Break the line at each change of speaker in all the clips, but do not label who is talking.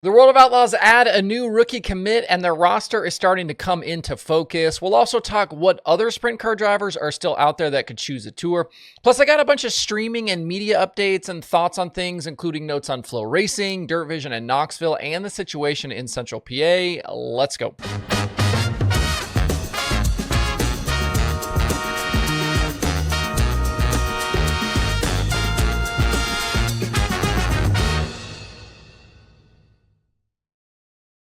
The World of Outlaws add a new rookie commit, and their roster is starting to come into focus. We'll also talk what other sprint car drivers are still out there that could choose a tour. Plus, I got a bunch of streaming and media updates and thoughts on things, including notes on FloRacing, DIRTVision and Knoxville, and the situation in Central PA. Let's go.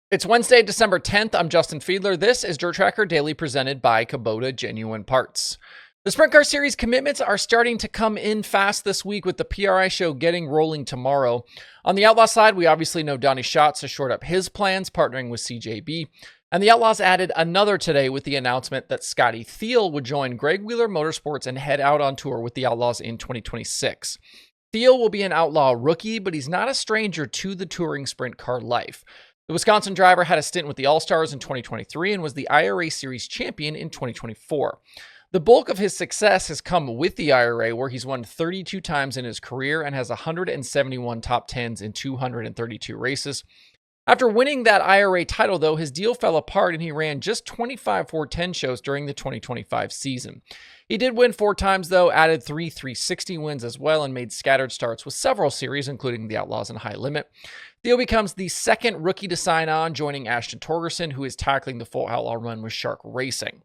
It's Wednesday, December 10th. I'm Justin Fiedler. This is DIRTRACKR Daily presented by Kubota Genuine Parts. The Sprint Car Series commitments are starting to come in fast this week, with the PRI show getting rolling tomorrow. On the Outlaw side, we obviously know Donnie Schatz has shored up his plans, partnering with CJB. And the Outlaws added another today with the announcement that Scotty Thiel would join Greg Wheeler Motorsports and head out on tour with the Outlaws in 2026. Thiel will be an Outlaw rookie, but he's not a stranger to the touring sprint car life. The Wisconsin driver had a stint with the All-Stars in 2023 and was the IRA Series champion in 2024. The bulk of his success has come with the IRA, where he's won 32 times in his career and has 171 top 10s in 232 races. After winning that IRA title, though, his deal fell apart and he ran just 25 410 shows during the 2025 season. He did win 4 times, though, added 3 360 wins as well, and made scattered starts with several series, including the Outlaws and High Limit. Theo becomes the second rookie to sign on, joining Ashton Torgerson, who is tackling the full Outlaw run with Shark Racing.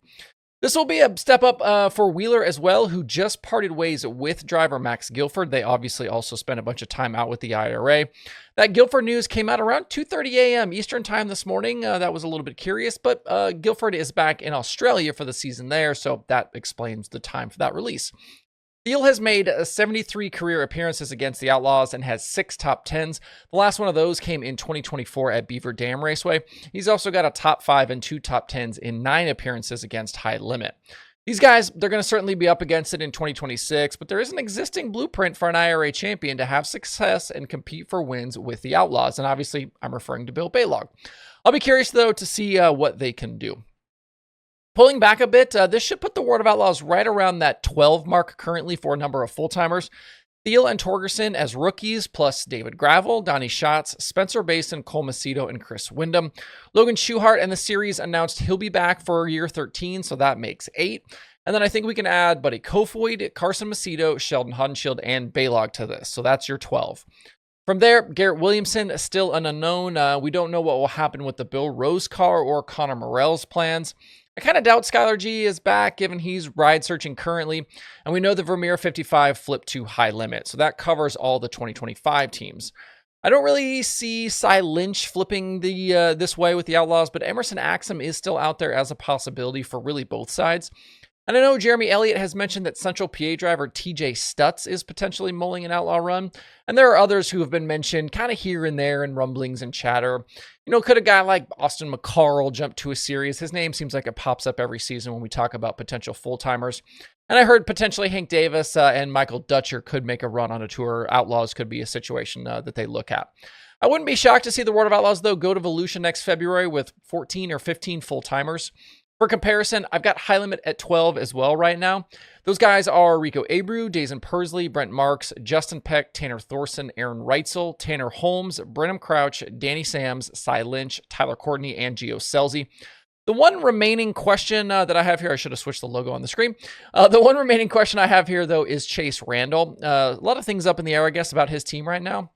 This will be a step up for Wheeler as well, who just parted ways with driver Max Guilford. They obviously also spent a bunch of time out with the IRA. That Guilford news came out around 2:30 a.m. Eastern time this morning. That was a little bit curious, but Guilford is back in Australia for the season there, so that explains the time for that release. Thiel has made 73 career appearances against the Outlaws and has 6 top 10s. The last one of those came in 2024 at Beaver Dam Raceway. He's also got a top 5 and 2 top 10s in 9 appearances against High Limit. These guys, they're going to certainly be up against it in 2026, but there is an existing blueprint for an IRA champion to have success and compete for wins with the Outlaws. And obviously, I'm referring to Bill Balog. I'll be curious, though, to see what they can do. Pulling back a bit, this should put the World of Outlaws right around that 12 mark currently for a number of full-timers. Thiel and Torgerson as rookies, plus David Gravel, Donnie Schatz, Spencer Basin, Cole Macedo, and Chris Windham. Logan Schuchart and the series announced he'll be back for year 13, so that makes 8. And then I think we can add Buddy Kofoid, Carson Macedo, Sheldon Hunshield, and Balog to this, so that's your 12. From there, Garrett Williamson, still an unknown. We don't know what will happen with the Bill Rose car or Connor Morell's plans. I kind of doubt Skylar G is back, given he's ride searching currently, and we know the Vermeer 55 flipped to High Limit, so that covers all the 2025 teams. I don't really see Cy Lynch flipping this way with the Outlaws, but Emerson Axum is still out there as a possibility for really both sides. And I know Jeremy Elliott has mentioned that Central PA driver TJ Stutz is potentially mulling an Outlaw run. And there are others who have been mentioned kind of here and there in rumblings and chatter. You know, could a guy like Austin McCarl jump to a series? His name seems like it pops up every season when we talk about potential full-timers. And I heard potentially Hank Davis and Michael Dutcher could make a run on a tour. Outlaws could be a situation that they look at. I wouldn't be shocked to see the World of Outlaws, though, go to Volusia next February with 14 or 15 full-timers. For comparison, I've got High Limit at 12 as well right now. Those guys are Rico Abreu, Dazen Persley, Brent Marks, Justin Peck, Tanner Thorson, Aaron Reitzel, Tanner Holmes, Brenham Crouch, Danny Sams, Cy Lynch, Tyler Courtney, and Gio Selzy. The one remaining question that I have here, I should have switched the logo on the screen. The one remaining question I have here, though, is Chase Randall. A lot of things up in the air, I guess, about his team right now.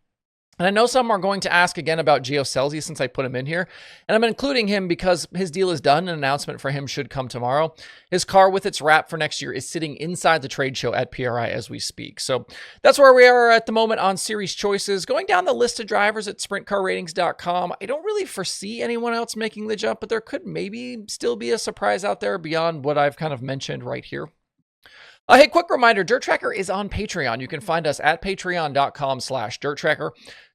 And I know some are going to ask again about Gio Selzy since I put him in here. And I'm including him because his deal is done. An announcement for him should come tomorrow. His car with its wrap for next year is sitting inside the trade show at PRI as we speak. So that's where we are at the moment on series choices. Going down the list of drivers at sprintcarratings.com, I don't really foresee anyone else making the jump, but there could maybe still be a surprise out there beyond what I've kind of mentioned right here. Hey, quick reminder, DIRTRACKR is on Patreon. You can find us at patreon.com/DIRTRACKR.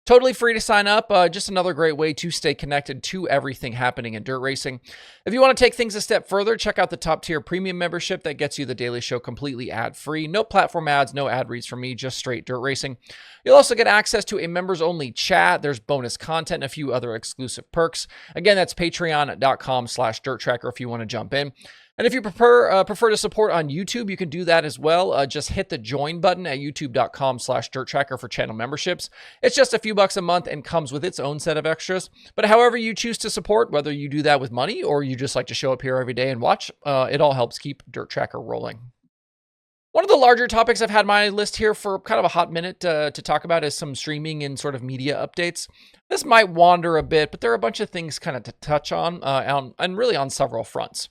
Totally free to sign up. Just another great way to stay connected to everything happening in dirt racing. If you want to take things a step further, check out the top tier premium membership that gets you the daily show completely ad-free. No platform ads, no ad reads from me, just straight dirt racing. You'll also get access to a members-only chat. There's bonus content and a few other exclusive perks. Again, that's patreon.com/DIRTRACKR if you want to jump in. And if you prefer to support on YouTube, you can do that as well. Just hit the join button at youtube.com/DIRTRACKR for channel memberships. It's just a few bucks a month and comes with its own set of extras. But however you choose to support, whether you do that with money or you just like to show up here every day and watch, it all helps keep DIRTRACKR rolling. One of the larger topics I've had on my list here for kind of a hot minute to talk about is some streaming and sort of media updates. This might wander a bit, but there are a bunch of things kind of to touch on and really on several fronts.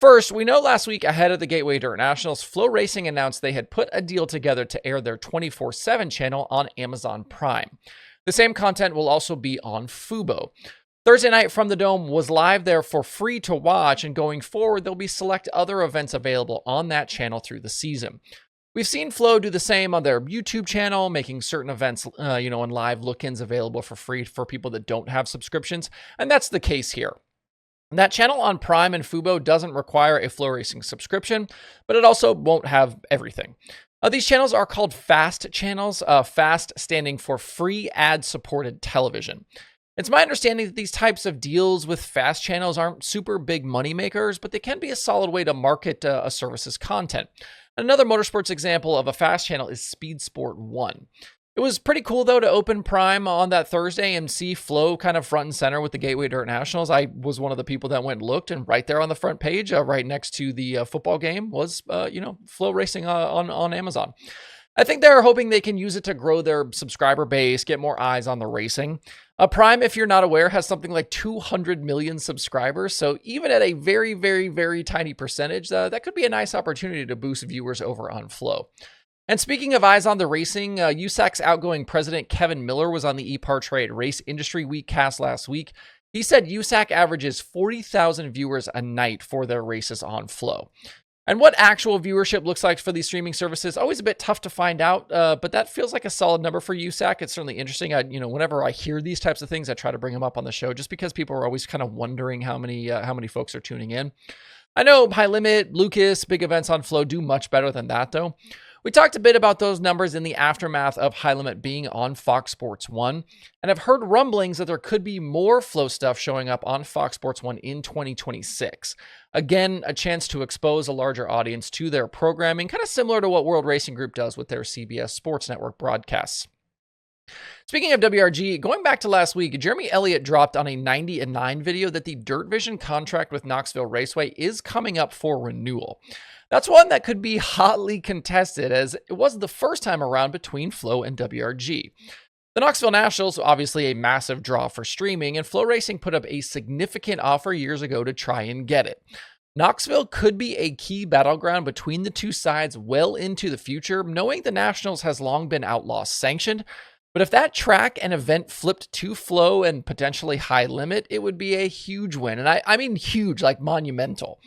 First, we know last week ahead of the Gateway Dirt Nationals, FloRacing announced they had put a deal together to air their 24/7 channel on Amazon Prime. The same content will also be on Fubo. Thursday night from the Dome was live there for free to watch, and going forward, there'll be select other events available on that channel through the season. We've seen Flo do the same on their YouTube channel, making certain events, and live look-ins available for free for people that don't have subscriptions, and that's the case here. That channel on Prime and Fubo doesn't require a FloRacing subscription, but it also won't have everything. These channels are called FAST channels, FAST standing for Free Ad-Supported Television. It's my understanding that these types of deals with FAST channels aren't super big money makers, but they can be a solid way to market a service's content. Another motorsports example of a FAST channel is Speed Sport 1. It was pretty cool, though, to open Prime on that Thursday and see Flo kind of front and center with the Gateway Dirt Nationals. I was one of the people that went and looked, and right there on the front page, right next to the football game, was, FloRacing on Amazon. I think they're hoping they can use it to grow their subscriber base, get more eyes on the racing. Prime, if you're not aware, has something like 200 million subscribers. So even at a very, very, very tiny percentage, that could be a nice opportunity to boost viewers over on Flo. And speaking of eyes on the racing, USAC's outgoing president Kevin Miller was on the ePartrade Race Industry Week cast last week. He said USAC averages 40,000 viewers a night for their races on Flo. And what actual viewership looks like for these streaming services, always a bit tough to find out, but that feels like a solid number for USAC. It's certainly interesting. Whenever I hear these types of things, I try to bring them up on the show just because people are always kind of wondering how many folks are tuning in. I know High Limit, Lucas, big events on Flo do much better than that, though. We talked a bit about those numbers in the aftermath of High Limit being on Fox Sports 1, and I've heard rumblings that there could be more Flo stuff showing up on Fox Sports 1 in 2026. Again, a chance to expose a larger audience to their programming, kind of similar to what World Racing Group does with their CBS Sports Network broadcasts. Speaking of WRG, going back to last week, Jeremy Elliott dropped on a 90-9 video that the DIRTVision contract with Knoxville Raceway is coming up for renewal. That's one that could be hotly contested, as it was the first time around between Flo and WRG. The Knoxville Nationals, obviously a massive draw for streaming, and FloRacing put up a significant offer years ago to try and get it. Knoxville could be a key battleground between the two sides well into the future, knowing the Nationals has long been Outlaw sanctioned. But if that track and event flipped to Flo and potentially High Limit, it would be a huge win. And I mean huge, like monumental.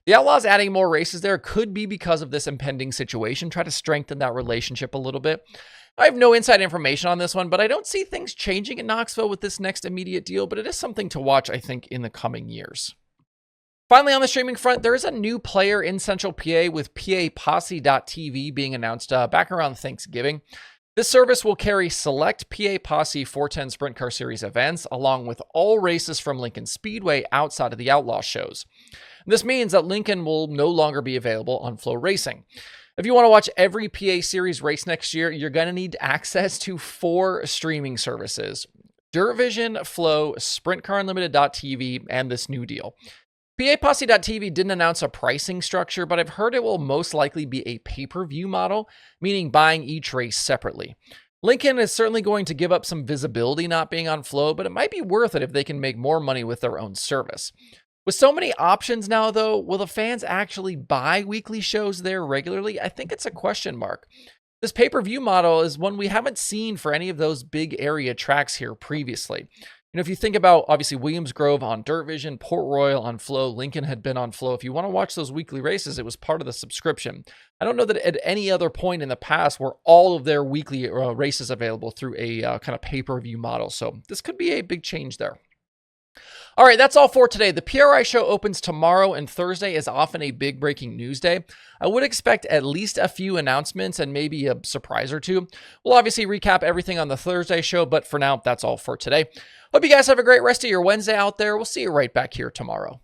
The Outlaws adding more races there could be because of this impending situation, try to strengthen that relationship a little bit. I have no inside information on this one, but I don't see things changing in Knoxville with this next immediate deal, but it is something to watch, I think, in the coming years. Finally, on the streaming front, there is a new player in Central PA with PAPosse.tv being announced back around Thanksgiving. This service will carry select PA Posse 410 Sprint Car Series events, along with all races from Lincoln Speedway outside of the Outlaw shows. This means that Lincoln will no longer be available on FloRacing. If you want to watch every PA Series race next year, you're going to need access to 4 streaming services: DIRTVision, Flo, SprintCarUnlimited.tv, and this new deal. PAPosse.tv didn't announce a pricing structure, but I've heard it will most likely be a pay-per-view model, meaning buying each race separately. Lincoln is certainly going to give up some visibility not being on Flo, but it might be worth it if they can make more money with their own service. With so many options now, though, will the fans actually buy weekly shows there regularly? I think it's a question mark. This pay-per-view model is one we haven't seen for any of those big area tracks here previously. If you think about, obviously, Williams Grove on DIRTVision, Port Royal on Flo, Lincoln had been on Flo. If you want to watch those weekly races, it was part of the subscription. I don't know that at any other point in the past were all of their weekly races available through a kind of pay-per-view model. So this could be a big change there. All right, that's all for today. The PRI show opens tomorrow, and Thursday is often a big breaking news day. I would expect at least a few announcements and maybe a surprise or two. We'll obviously recap everything on the Thursday show, but for now, that's all for today. Hope you guys have a great rest of your Wednesday out there. We'll see you right back here tomorrow.